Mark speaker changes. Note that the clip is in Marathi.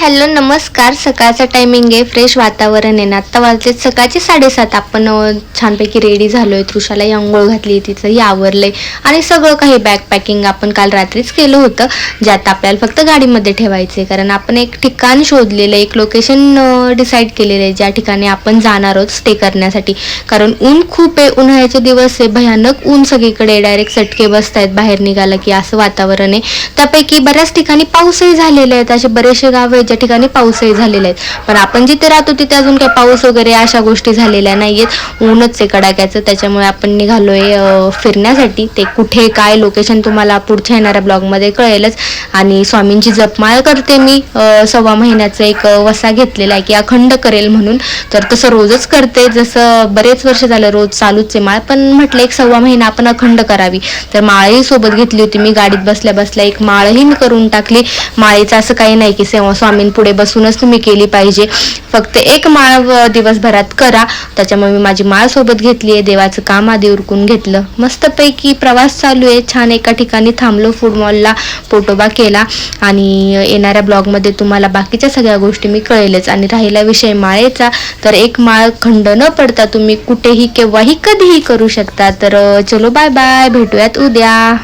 Speaker 1: हॅलो नमस्कार. सकाळचा टायमिंग आहे, फ्रेश वातावरण आहे ना. आत्ता वाजले सकाळचे 7:30. आपण छानपैकी रेडी झालोय. तृषालाही अंघोळ घातली, तिचंही आवरलंय आणि सगळं काही बॅग पॅकिंग आपण काल रात्रीच केलं होतं, जे आता आपल्याला फक्त गाडीमध्ये ठेवायचे. कारण आपण एक ठिकाण शोधलेलं, एक लोकेशन डिसाईड केलेलं आहे, ज्या ठिकाणी आपण जाणार आहोत स्टे करण्यासाठी. कारण ऊन खूप आहे, उन्हाळ्याचे दिवस आहे, भयानक ऊन सगळीकडे, डायरेक्ट चटके बसतायत बाहेर निघालं की, असं वातावरण आहे. त्यापैकी बऱ्याच ठिकाणी पाऊसही झालेले आहेत, असे बरेचसे गाव आहेत ज्या ठिकाणी पाऊसही झालेले आहेत. पण आपण जिथे राहतो तिथे अजून काही पाऊस वगैरे अशा गोष्टी झालेल्या नाहीयेत. ऊनच आहे कडाक्याचं. त्याच्यामुळे आपण निघालोय फिरण्यासाठी. ते कुठे काय लोकेशन तुम्हाला पुढच्या येणाऱ्या ब्लॉगमध्ये कळेलच. आणि स्वामींची जपमाळ करते मी. 1.25 महिन्याचा एक वसा घेतलेला आहे की अखंड करेल म्हणून. तर तसं रोजच करते, जसं बरेच वर्ष झालं रोज चालूच आहे माळ, पण म्हटलं 1.25 महिना आपण अखंड करावी. तर माळही सोबत घेतली होती मी. गाडीत बसल्या बसल्या एक माळही मी करून टाकली. माळेचं असं काही नाही की स्वामींपुढे बसूनच तुम्ही केली पाहिजे, फक्त एक माळ दिवसभरात करा. त्याच्यामुळे मी माझी माळ सोबत घेतली आहे. देवाचं काम आधी उरकून घेतलं. मस्तपैकी प्रवास चालू आहे. छान एका ठिकाणी थांबलो, फूड मॉलला पोटोबा केला. आणि येणाऱ्या ब्लॉगमध्ये तुम्हाला बाकीच्या सगळ्या गोष्टी मी कळेलच. आणि राहिला विषय माळेचा, तर एक माळ खंड न पडता तुम्ही कुठेही केव्हाही कधीही करू शकता. तर चलो बाय बाय, भेटूयात उद्या.